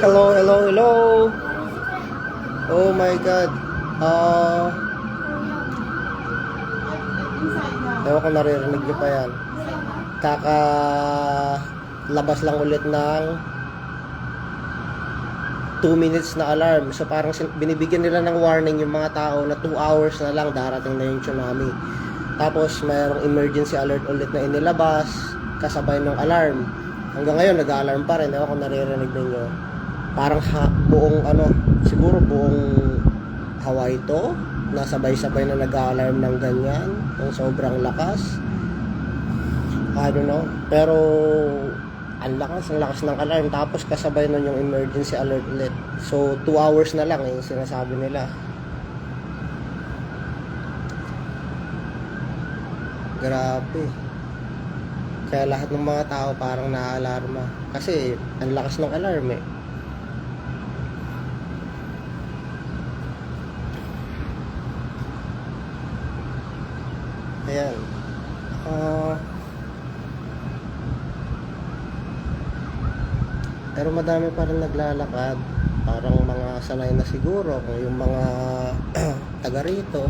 Hello, hello, hello. Oh my God. Ewan ko naririnig nyo pa yan. Labas lang ulit ng 2 minutes na alarm. So parang binibigyan nila ng warning yung mga tao na 2 hours na lang darating na yung tsunami. Tapos mayroong emergency alert ulit na inilabas kasabay ng alarm. Hanggang ngayon nag-alarm pa rin. Ewan ko naririnig ninyo. Parang buong siguro buong Hawaii to, nasabay-sabay na nag-alarm ng ganyan, ng sobrang lakas. I don't know. Pero ang lakas ng alarm. Tapos kasabay nun yung emergency alert ulit. So 2 hours na lang yung sinasabi nila. Grabe. Kaya lahat ng mga tao parang naaalarma. Kasi ang lakas ng alarm eh. Ayan. Pero madami pa rin naglalakad. Parang mga sanay na siguro. Yung mga taga rito.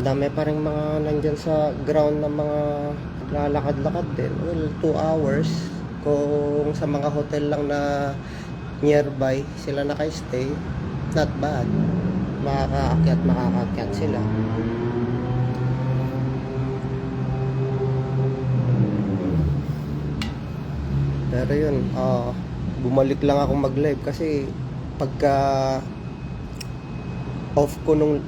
Dami pa rin mga nandyan sa ground na mga naglalakad-lakad din. Well, 2 hours. Kung sa mga hotel lang na nearby sila naka-stay, not bad. Makakaakyat sila. Pero yun, bumalik lang ako mag-live kasi pagka off ko nung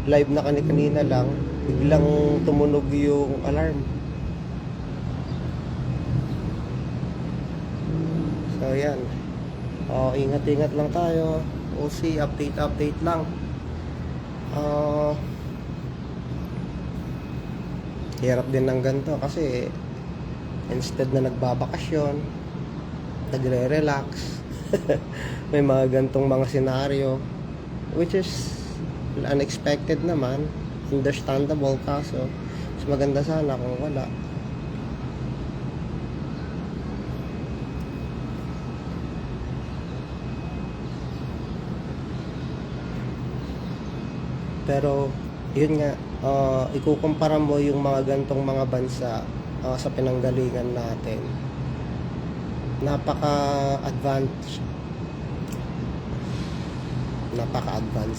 live na kanina lang, biglang tumunog yung alarm. So yan, ingat-ingat lang tayo. We'll see, update lang. Hirap din ng ganito kasi instead na nagbabakasyon, nagre-relax, may mga gantong mga senaryo, which is unexpected naman, understandable, kaso mas maganda sana kung wala. Pero yun nga, ikukumpara mo yung mga gantong mga bansa sa pinanggalingan natin, napaka-advance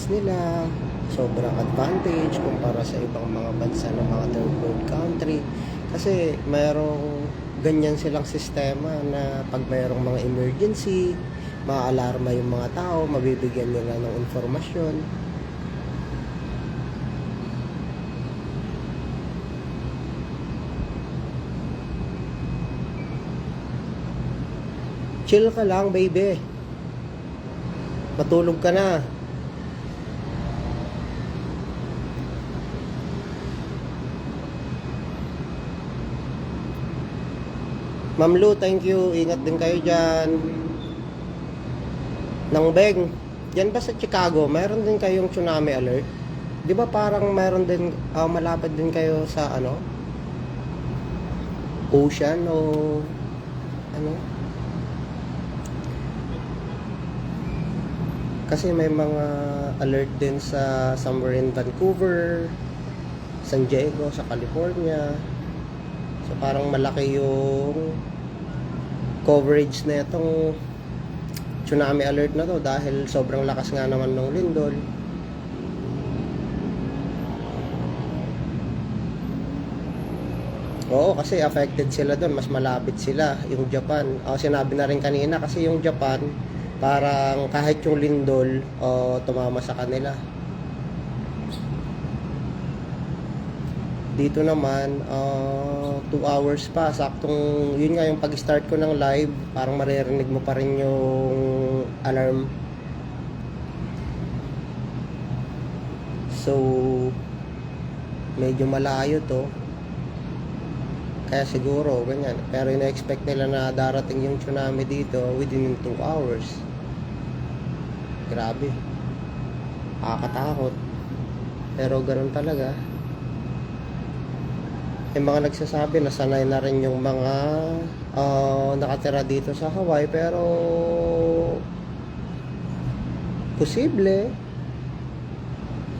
nila, sobrang advantage kumpara sa ibang mga bansa ng mga third world country, kasi mayroong ganyan silang sistema na pag mayroong mga emergency, maaalarma yung mga tao, mabibigyan nila ng informasyon. Chill ka lang, baby. Matulog ka na. Ma'am Lu, thank you. Ingat din kayo dyan. Nang Beng, dyan ba sa Chicago, mayroon din kayong tsunami alert? Di ba parang mayroon din, malapit din kayo sa ocean o Kasi may mga alert din sa somewhere in Vancouver, San Diego, sa California. So parang malaki yung coverage na itong tsunami alert na to dahil sobrang lakas nga naman ng lindol. Oo, kasi affected sila doon, mas malapit sila, yung Japan. Sinabi na rin kanina kasi yung Japan, parang kahit yung lindol tumama sa kanila. Dito naman 2 hours pa, saktong yun nga yung pag-start ko ng live, parang maririnig mo pa rin yung alarm. So medyo malayo to, kaya siguro ganyan. Pero ina-expect nila na darating yung tsunami dito within 2 hours. Grabe, nakakatakot, pero ganun talaga. May mga nagsasabi na sanay na rin yung mga nakatira dito sa Hawaii, pero posible.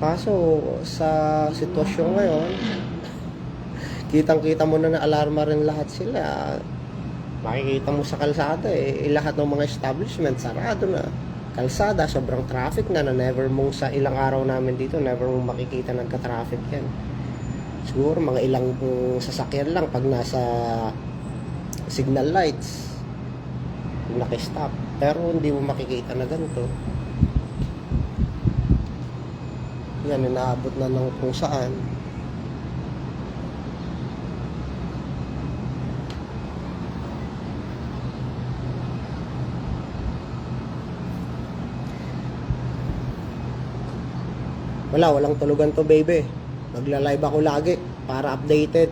Kaso sa sitwasyon ngayon, kitang-kita mo na alarma rin lahat sila. Makikita mo sa kalsada lahat ng mga establishment sarado na. Kalsada, sobrang traffic na never mong sa ilang araw namin dito, never mong makikita nagka-traffic yan. Siguro mga ilang sasakyan lang pag nasa signal lights, naki-stop. Pero hindi mo makikita na ganito. Yan, inaabot na ng kung saan. Walang tulugan to, baby. Magla-live ako lagi para updated.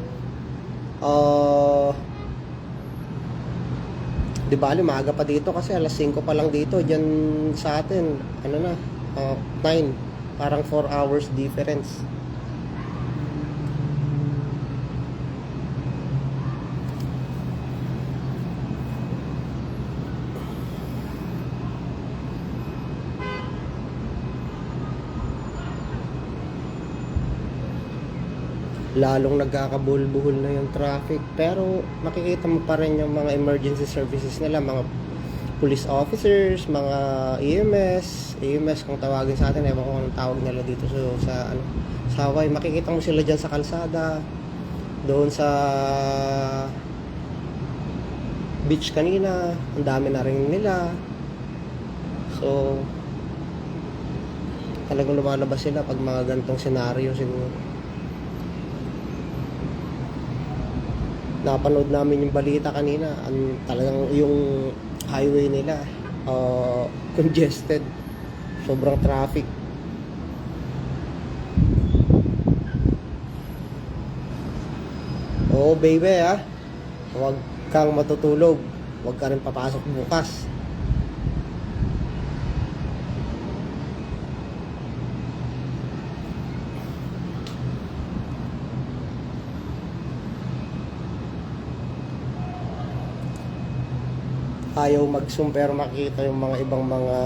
Di bali, maaga pa dito kasi alas 5 pa lang dito. Diyan sa atin, 9. Parang 4 hours difference. Lalong nagkakabuhol-buhol na yung traffic, pero nakikita mo pa rin yung mga emergency services nila, mga police officers, mga EMS kung tawagin sa atin, ewan ko anong tawag nila dito sa Hawaii. Makikita mo sila dyan sa kalsada, doon sa beach kanina, ang dami na rin nila. So talagang lumalabas sila pag mga ganitong senaryo. Siguro napanood namin yung balita kanina, talagang yung highway nila congested, sobrang traffic. Oo, baby, huwag kang matutulog, huwag ka rin papasok bukas. Ayaw mag-zoom pero makikita yung mga ibang mga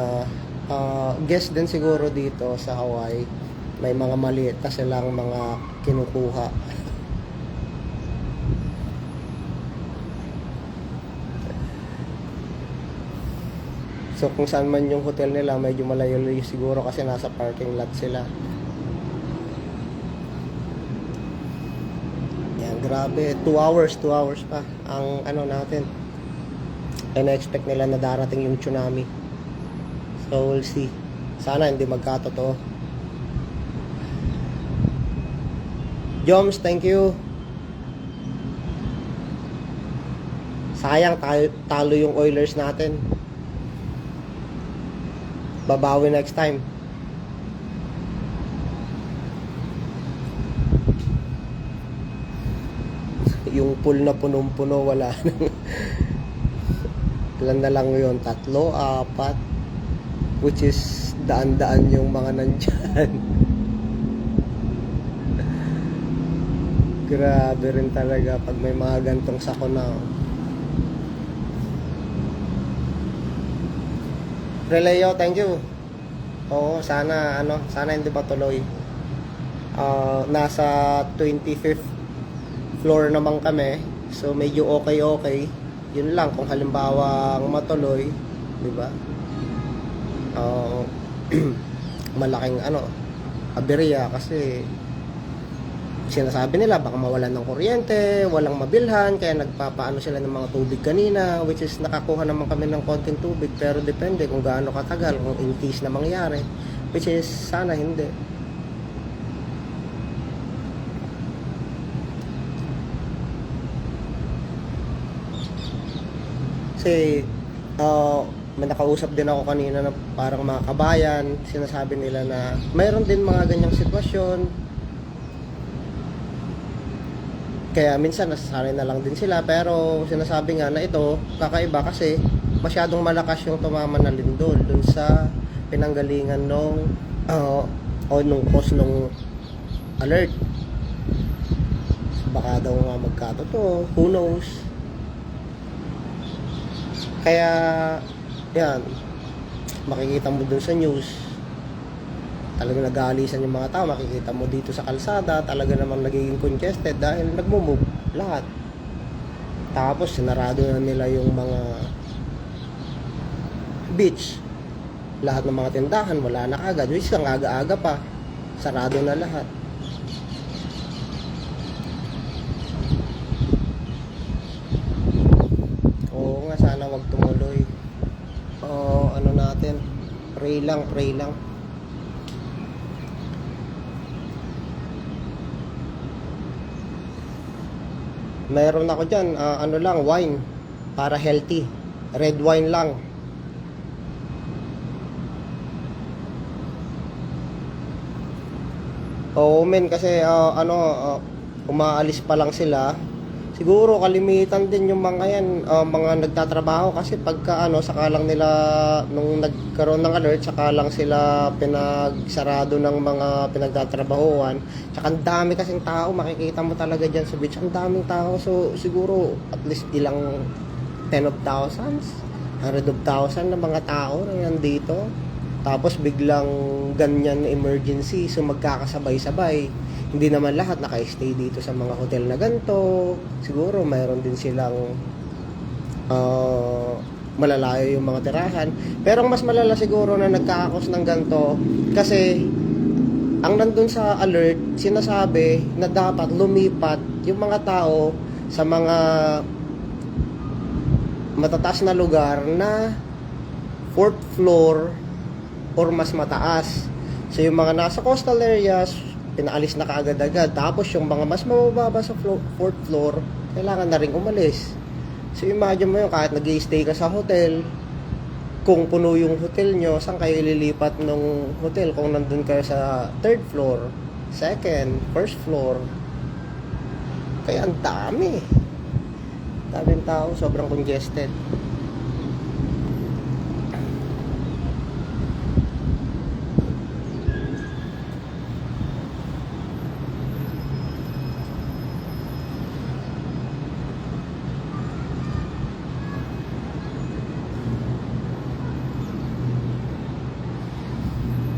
guest din siguro dito sa Hawaii. May mga maliit na silang mga kinukuha. So kung saan man yung hotel nila, medyo malayo-layo siguro kasi nasa parking lot sila. Yan, grabe, 2 hours pa ang natin. And na-expect nila na darating yung tsunami. So we'll see. Sana hindi magkatotoo. Joms, thank you. Sayang, talo yung Oilers natin. Babawi next time. Yung pool na punong-puno, wala nang ilan na lang yun, 3, 4, which is daan-daan yung mga nandyan. Grabe rin talaga pag may mga gantong sakuna. Releo, thank you. Oo, sana hindi matuloy. Nasa 25th floor naman kami, so medyo okay. Yun lang, kung halimbawa matuloy, di ba? Malaking aberya kasi sinasabi nila baka mawalan ng kuryente, walang mabilhan, kaya nagpapaano sila ng mga tubig kanina, which is nakakuha naman kami ng konting tubig, pero depende kung gaano katagal, kung in case na mangyari, which is sana hindi. Kasi may nakausap din ako kanina na parang mga kabayan, sinasabi nila na mayroon din mga ganyang sitwasyon, kaya minsan nasasanay na lang din sila, pero sinasabi nga na ito kakaiba kasi masyadong malakas yung tumama na lindol dun sa pinanggalingan nung nung cause nung alert. Baka daw nga magkatotoo, who knows. Kaya, yan, makikita mo dun sa news, talaga nag-aalisan yung mga tao. Makikita mo dito sa kalsada, talaga namang nagiging congested dahil nagmumove lahat. Tapos sinarado na nila yung mga beach, lahat ng mga tindahan wala na agad, which ang aga-aga pa sarado na lahat. Oo nga, sana wag tumuloy. Ano natin, pray lang, pray lang. Meron ako dyan, ano lang, wine para healthy, red wine lang. Oo men, kasi umaalis pa lang sila. Siguro kalimitan din yung mga yan, mga nagtatrabaho, kasi pagka saka lang nila, nung nagkaroon ng alert, saka lang sila pinagsarado ng mga pinagtatrabahuan. Tsaka ang dami kasing tao, makikita mo talaga dyan sa beach, ang daming tao. So siguro at least ilang 10 of thousands, 100 of thousand na mga tao na nandito. Tapos biglang ganyan emergency, so magkakasabay-sabay. Hindi naman lahat naka-stay dito sa mga hotel na ganito. Siguro mayroon din silang malalayo yung mga tirahan. Pero ang mas malala siguro na nagkakakos ng ganito, kasi ang nandun sa alert, sinasabi na dapat lumipat yung mga tao sa mga matataas na lugar na 4th floor or mas mataas. So yung mga nasa coastal areas, pinaalis na kaagad-agad. Tapos yung mga mas mababa sa 4th floor, kailangan na rin umalis. So imagine mo yun, kahit nag-i-stay ka sa hotel, kung puno yung hotel nyo, saan kayo ililipat ng hotel? Kung nandun kayo sa 3rd floor, 2nd, 1st floor. Kaya ang dami. Daming tao, sobrang congested.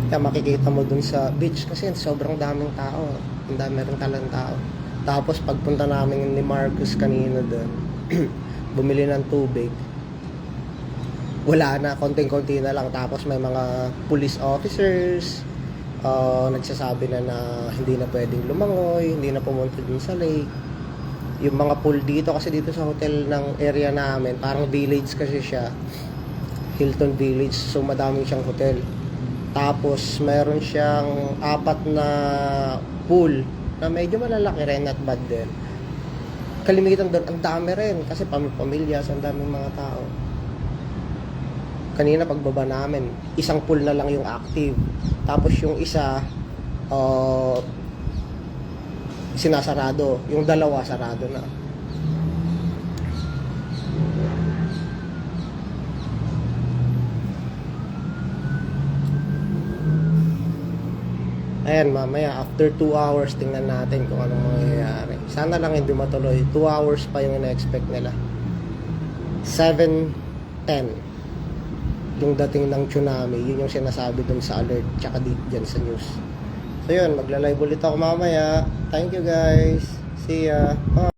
Kaya makikita mo dun sa beach kasi sobrang daming tao. Ang dami rin talang tao. Tapos pagpunta namin ni Marcus kanina dun, bumili ng tubig. Wala na, konting-konti na lang. Tapos may mga police officers, nagsasabi na hindi na pwedeng lumangoy, hindi na pumunta dun sa lake. Yung mga pool dito, kasi dito sa hotel ng area namin, parang village kasi siya, Hilton Village, so madaming siyang hotel. Tapos meron siyang 4 na pool na medyo malalaki rin, not bad din. Kalimitan doon, ang dami rin kasi pamilya, so ang daming mga tao. Kanina pagbaba namin, isang pool na lang yung active. Tapos yung isa sinasarado, yung dalawa sarado na. Ayan, mamaya after 2 hours tingnan natin kung anong mangyayari. Sana lang hindi matuloy. 2 hours pa yung ina-expect nila. 7:10 yung dating ng tsunami. Yun yung sinasabi dun sa alert, tsaka dyan sa news. So yun, magla-live ulit ako mamaya. Thank you guys. See ya. Bye.